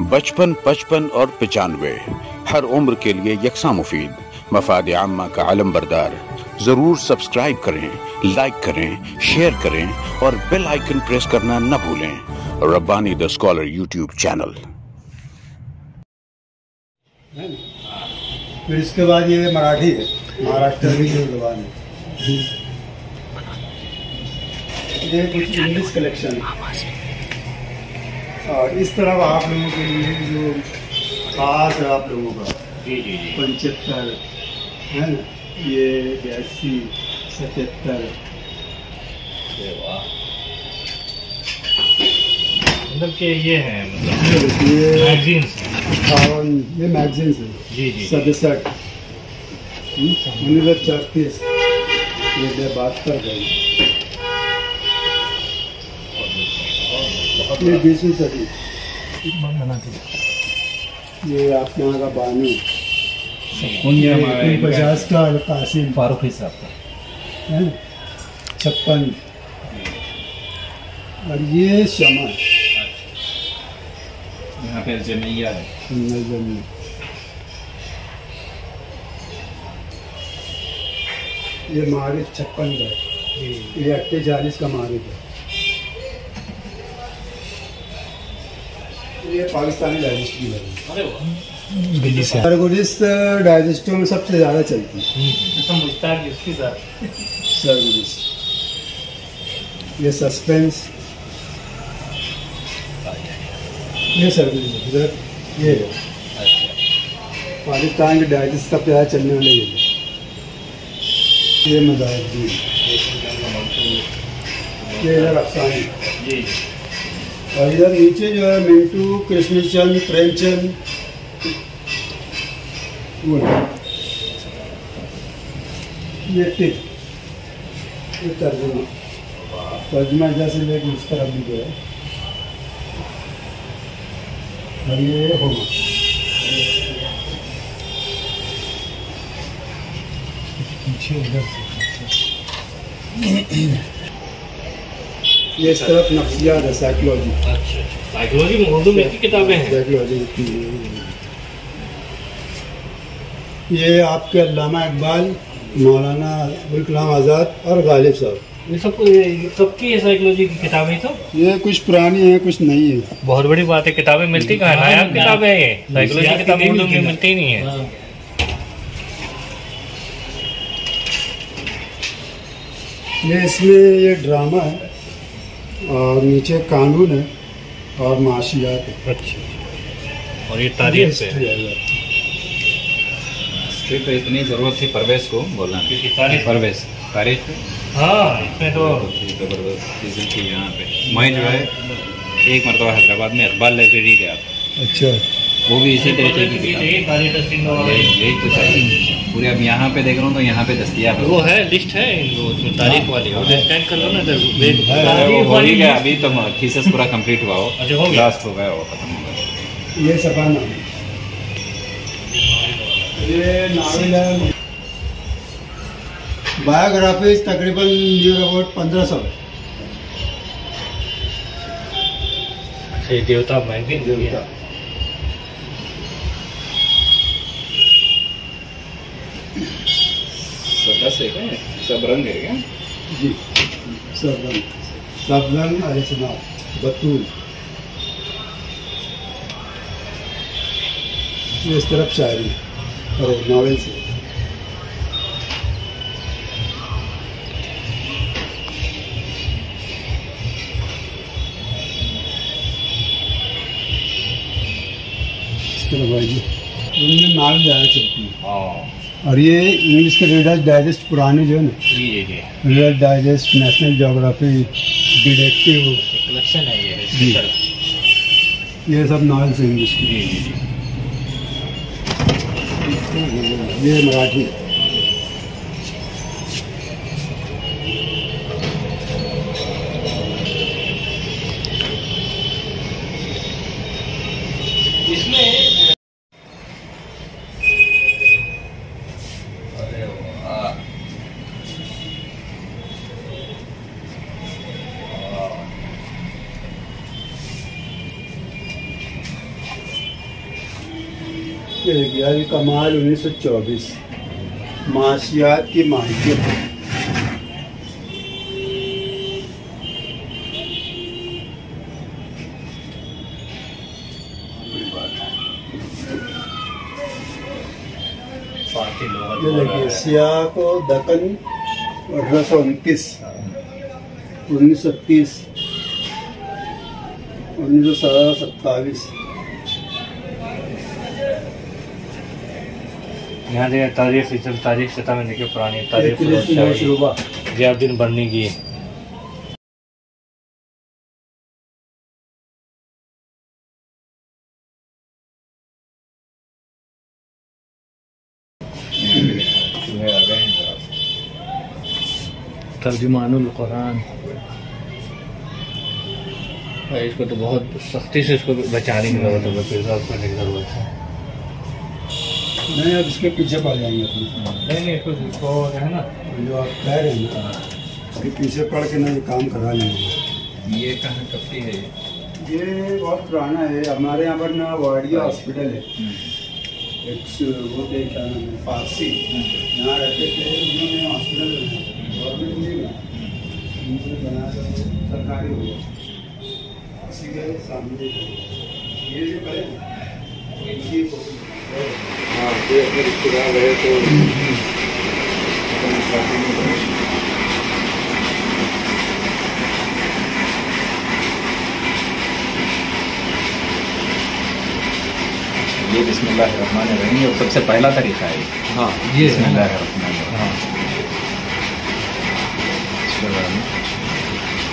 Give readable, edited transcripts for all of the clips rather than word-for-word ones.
बचपन, 55 और 95 हर उम्र के लिए यकसा मुफीद। मफाद आम्मा का आलम बरदार। जरूर सब्सक्राइब करें, लाइक करें, शेयर करें और बेल आइकन प्रेस करना न भूलें। Rabbani the scholar YouTube channel. फिर इसके बाद ये मराठी है, महाराष्ट्र की जो जुबान है। ये कुछ इंग्लिश कलेक्शन है। और इस तरफ आप लोगों के लिए जो खास है आप लोगों का 75 है ना, ये 82, 77। मतलब कि ये है, मतलब ये मैगजीन्स हैं। 58, ये मैगजीन्स है। जी जी। 67, 1934, ये 72 गई। ये 20वीं सदी। ये आपके यहाँ का बानू 50 का कासिम फारूकी साहब का है, 56। और ये शमा यहाँ पे जमीया है। ये मारिफ 56 का है। ये 48 का मारिफ है। ये पाकिस्तानी डाइजेस्ट की है, दिल्ली से। सरगुजिस्त डाइजेस्टों में सबसे ज़्यादा चलती है। मुश्ताक उसके साथ सरगुजिस्त। ये सस्पेंस, ये सरगुजिस्त इधर ये है। पाकिस्तान के डाइजेस्ट सबसे ज़्यादा चलने वाले ये मजाहिद्दीन, ये इधर अफसानी। और इधर नीचे जो है मिंटू, कृष्णचंद, प्रेमचंद, वो ये टिक, ये तर्जुमा जैसे लेकिन उस तरफ भी जो है। और ये होमा, पीछे उधर ये इस तरफ नफ्सियात है, साइकोलॉजी। अच्छा, साइकोलॉजी में उर्दू में की किताबें हैं। साइकोलॉजी। ये आपके अल्लामा इकबाल, मौलाना अबुल कलाम आज़ाद और गालिब साहब, ये सब सबकी साइकोलॉजी की किताबें तो ये कुछ पुरानी है कुछ नई है। बहुत बड़ी बात है। किताबें मिलती कहाँ है? नायाब किताबें हैं ये। साइकोलॉजी की किताबें उर्दू में मिलती ही नहीं है। ये इसमें ये ड्रामा है और नीचे कानून है और माशियात है। अच्छा, और ये तारीख से तो इतनी ज़रूरत थी परवेज को बोलना, क्योंकि तारीख तारीख हाँ, इसमें तो ज़बरदस्त चीज़ें थी यहाँ पे। मैं जो है एक मरतबा हैदराबाद में इकबाल लाइब्रेरी गया था। अच्छा, वो भी इसी तरीके की किताब। यही तो चाहिए पूरे। अब यहाँ पे देख रहा हूँ तो यहाँ पे दस्तियाब है। वो है, लिस्ट है उसमें तारीख वाली। और स्कैन कर लो ना हो ही गया। अभी तो थीसिस पूरा कंप्लीट हुआ हो। अच्छा, हो गया। लास्ट हो गया वो, खत्म हो गया। ये सफाना, ये नावल है। बायोग्राफीज तकरीबन अबाउट 1500। देवता मैगजीन देवता। है क्या? सब रंग है क्या? जी, सब रंग अरिसना, बतूल। ये इस तरफ शायरी और नावल से। इस तरफ भाई जी उनमें नावल ज़्यादा चलती है। और ये इंग्लिश के रीडर्स डाइजेस्ट पुराने जो है ना, readers digest, national geography, detective collection है ये सब नॉवेल्स इंग्लिश की। ये मराठी। इसमें ये देखिए अल कमाल 1924 माशियात की माहियत। ये देखिए सियाह को दक्कन 1829 1930 1927। यहाँ देखिए तारीख सतह में देखिए पुरानी तारीख जियाउद्दीन बर्नी की। तर्जुमानुल कुरान, इसको तो बहुत सख्ती से इसको बचाने की जरूरत है, प्रिजर्व करने की जरूरत है। नहीं अब इसके पीछे पड़ जाएंगे अपने। नहीं इसको है ना जो आप कह रहे हैं ना, इसके पीछे पड़ के ना ये काम करा लेंगे। ये कहाँ कपड़ी है? ये बहुत पुराना है। हमारे यहाँ पर ना वाडिया हॉस्पिटल है, एक वो थे क्या नाम है, फारसी, यहाँ रहते थे। उन्होंने हॉस्पिटल गवर्नमेंट नहीं बनाया, सरकारी हो गया। इसी के सामने ये जो करें हाँ, ये अपने रिश्तेदार रहे तो ये बिस्मिल्लाहिर्रहमानिर्रहीम और सबसे पहला तरीका है। हाँ ये बिस्मिल्लाहिर्रहमानिर्रहीम।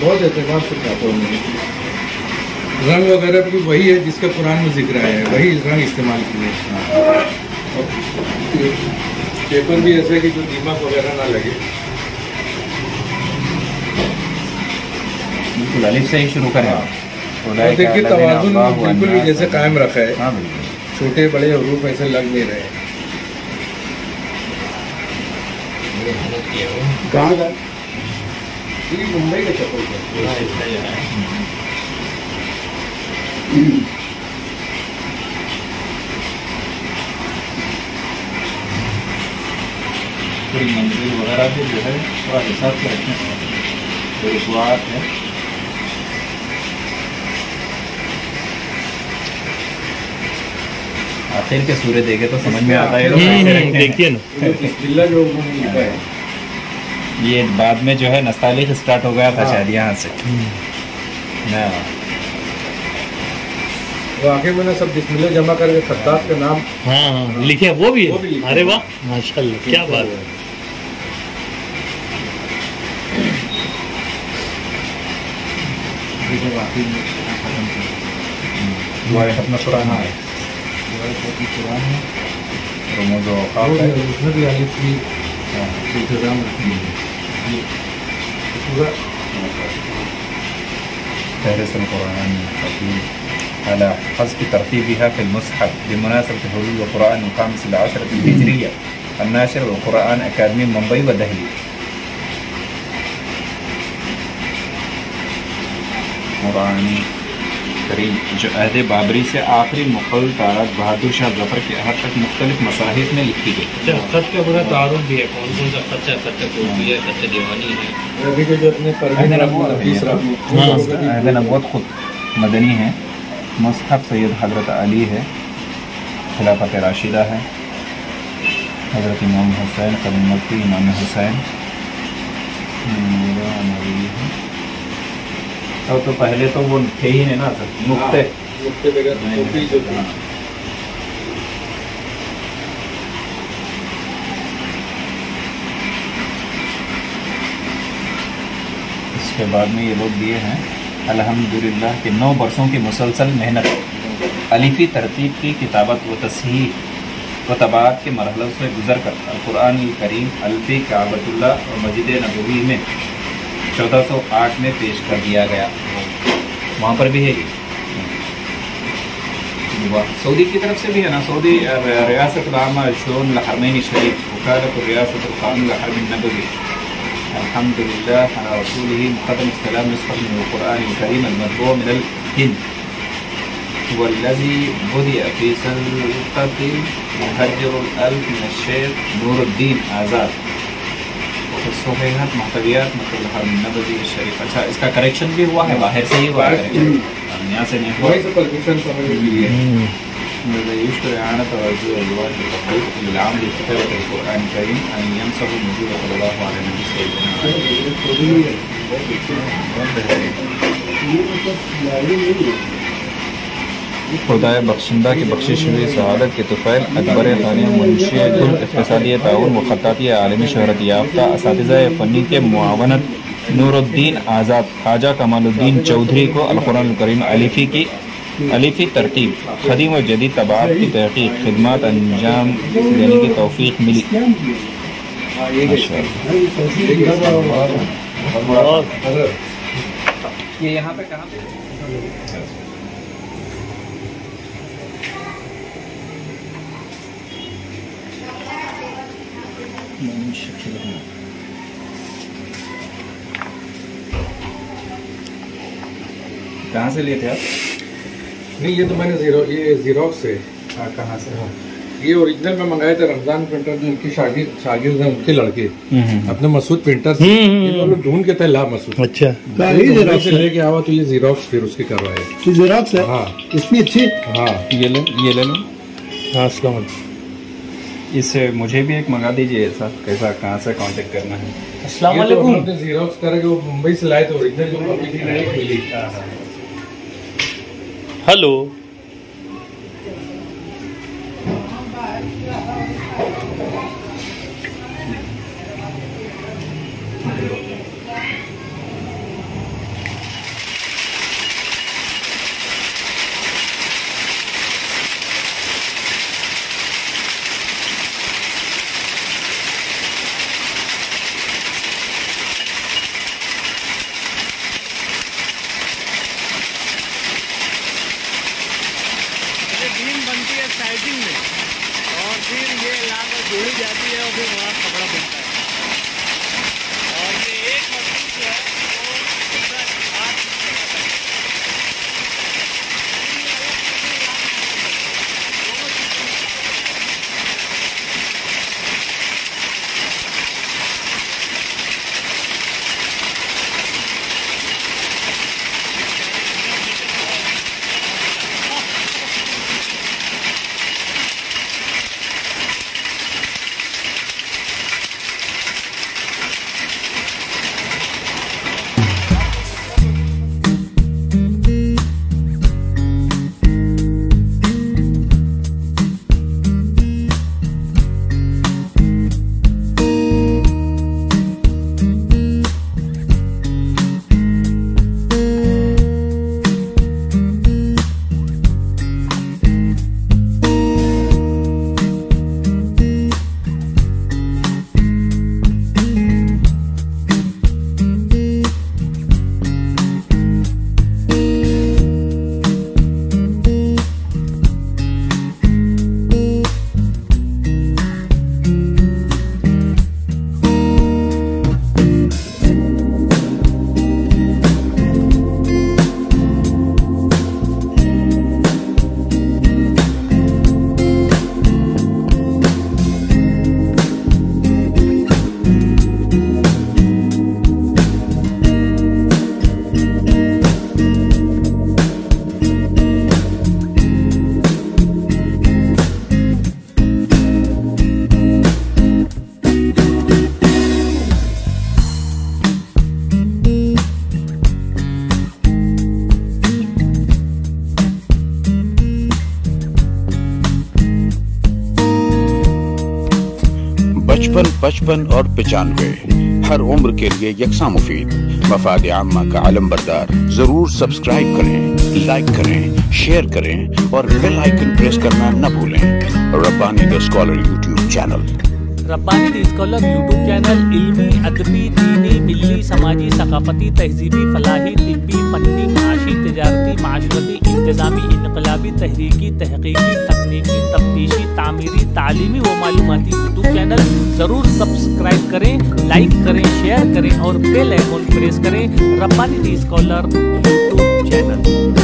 बहुत एहतमाम से खाते हैं। रंग वगैरह भी वही है जिसका कुरान में जिक्र है, वही रंग इस्तेमाल किए। पेपर भी ऐसा कि जो दीमक वगैरह ना लगे। बिल्कुल अलिफ से ही शुरू करें। तो देखिए तवाज़ुन बिल्कुल भी जैसे कायम रखा है। हाँ बिल्कुल, छोटे बड़े हरूफ ऐसे लग नहीं रहे। कहाँ का? ये मुंबई का चप्पल है। पूरी मंजिल वगैरह भी जो है थोड़ा हिसाब से रखें। जो रुकवात है आखिर के सूर्य देखे तो समझ में आता है। देखिए ना बिस्मिल्लाह जो उन्होंने लिखा है, ये बाद में जो है नस्तालिक स्टार्ट हो गया था शायद यहाँ से। वो आखिर में सब बिस्मिल्लाह जमा करके खत्ताब का नाम हाँ लिखे वो भी है। लिखे। अरे वाह माशाल्लाह क्या बात है। अपना पुराना है कुरान है, रमज़ और औक़ाफ़ है। उसमें भी अलिफ भी इंतजाम पूरा फहरिस्त कुरान अला हस्ब तरतीबिहा फिल मुसहफ़ बिमुनासबत हुलूल कुरान ख़ामिस अल-अशरत हिजरिया अन्नाशिर व कुरान अकादमी मुंबई व दिल्ली। कुरान करीम जो अहद बाबरी से आखिरी मुग़ल तारक बहादुर शाह ज़फ़र के अहद तक मुख्तलिफ मसाहिफ में लिखी गई। खत का पूरा तारुफ भी है, कौन कौन सा खत है, खत कोफ़ी है, खत दीवानी है। अभी के जो अपने अहद नबूवत खुद मदनी है। मुसहफ़ सैयद हज़रत अली है, खिलाफत राशिदा है, हज़रत इमाम हुसैन कलीमती इमाम हुसैन और तो पहले तो वो थे ही नहीं ना सर, नुक्ते बगैर कॉफी जो था। इसके बाद में ये लोग दिए हैं अल्हम्दुलिल्लाह के 9 बरसों की मुसलसल मेहनत अलिफी तरतीब की किताबत व तस्हीह व तबाअत के मरहलों से गुजर कर कुरान करीम अल्फी काबतुल्लाह और मस्जिद नबवी में 1408 में पेश कर दिया गया। वहाँ पर भी है ये सऊदी की तरफ से भी है ना। सऊदी रियासत आमा शोन हरमैन शरीफ वकालत रियासत क़ानुन हरम नबवी अल्हम्दुलिल्लाह अला रसूलिही मुक़द्दम सलाम नस्ख़त मिन कुरान करीम अल-मतबू' मिन अल-हिंद वल्लज़ी बुदिअ फ़ी सल्तति मुहज्जरुल अल्फ मिन शेख नूरुद्दीन आज़ाद सोहेहत महतवियात मतलब नबवी शरीफ। अच्छा, इसका करेक्शन भी हुआ है, बाहर से ही हुआ है, यहाँ से नहीं हुआ। खुदाए बख्शिंदा की बख्शिश हुई शहादत के तुफ़ैल अकबर ख़ानी मुंशी गुल इक़्तिसादी ताउन व ख़त्ताती आलमी शहरत याफ्ता असातिज़ा फ़नी के मुआवनत नूरुद्दीन आज़ाद ख्वाजा कमालुद्दीन चौधरी को अल-कुरान करीम अलीफ़ी तरतीब ख़दीम व जदीद तबाअत की तहक़ीक़ खिदमत अंजाम देने की तौफ़ीक़ मिली। ये यहाँ पे कहाँ पे कहाँ से लिए थे आप? नहीं, ये तो मैंने ज़ीरोक्स से। कहाँ से? ये ओरिजिनल में मंगाए थे रमजान प्रिंटर, जो उनके शागिर्द हैं, उनके लड़के अपने मसूद प्रिंटर से लोग ढूंढ के थे ला मसूद। अच्छा, से लेके आवा तो ये ज़ीरोक्स फिर उसके करवाए। तो ज़ीरोक्स है? हाँ, इतनी अच्छी। हाँ, ये ले लो। हाँ, अस्सलाम। इससे मुझे भी एक मंगा दीजिए। ऐसा कैसा, कहाँ से कांटेक्ट करना है? अस्सलाम वालेकुम। ज़ीरोक्स करके वो मुंबई से लाए थे, ओरिजिनल जो कॉपी थी नहीं मिली। हेलो, बनती है साइडिंग में और फिर ये लाकर जोड़ी जाती है और फिर वहाँ कपड़ा बनता है। और ये एक मशीन जो है पचपन और 95 हर उम्र के लिए यकसा मुफीद मफाद आम्मा का आलम बरदार। जरूर सब्सक्राइब करें, लाइक करें, शेयर करें और बेल आइकन प्रेस करना न भूलें। Rabbani the scholar YouTube channel. Rabbani the scholar YouTube channel इल्मी, अदबी, दीनी, मिल्ली, समाजी, सकाफती, तहजीबी, फलाही, तिब्बी, फन्नी, माशी, तिजारती, माशरती, इंतजामी, इनकलाबी, तहरीकी, तहकीकी, तकनीकी, तफ्तीशी, तामीरी, तालीमी व मालूमाती यूट्यूब चैनल। ज़रूर सब्सक्राइब करें, लाइक करें, शेयर करें और बेल आइकन प्रेस करें। Rabbani the scholar YouTube channel.